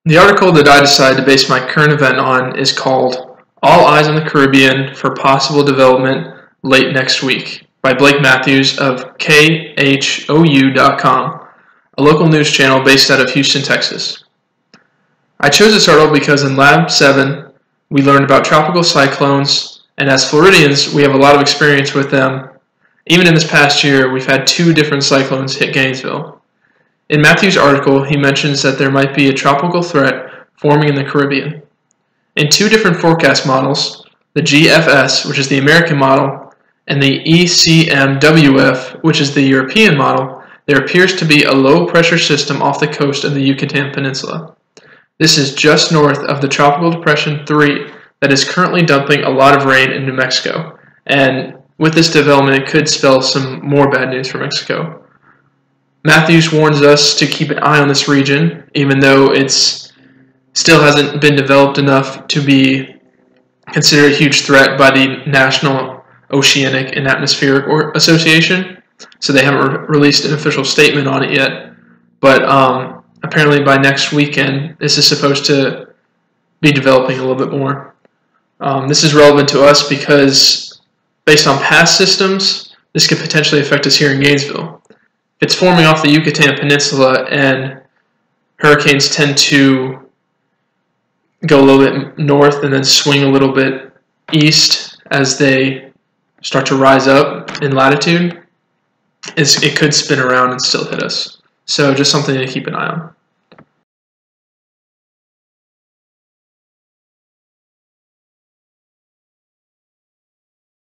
The article that I decided to base my current event on is called All Eyes on the Caribbean for Possible Development Late Next Week by Blake Matthews of KHOU.com, a local news channel based out of Houston, Texas. I chose this article because in Lab 7 we learned about tropical cyclones, and as Floridians we have a lot of experience with them. Even in this past year, we've had 2 different cyclones hit Gainesville. In Matthew's article, he mentions that there might be a tropical threat forming in the Caribbean. In 2 different forecast models, the GFS, which is the American model, and the ECMWF, which is the European model, there appears to be a low-pressure system off the coast of the Yucatan Peninsula. This is just north of the Tropical Depression 3 that is currently dumping a lot of rain in New Mexico, and with this development, it could spell some more bad news for Mexico. Matthews warns us to keep an eye on this region, even though it's still hasn't been developed enough to be considered a huge threat by the National Oceanic and Atmospheric Association. So they haven't released an official statement on it yet. But apparently by next weekend, this is supposed to be developing a little bit more. This is relevant to us because based on past systems, this could potentially affect us here in Gainesville. If it's forming off the Yucatan Peninsula and hurricanes tend to go a little bit north and then swing a little bit east as they start to rise up in latitude, it could spin around and still hit us. So just something to keep an eye on.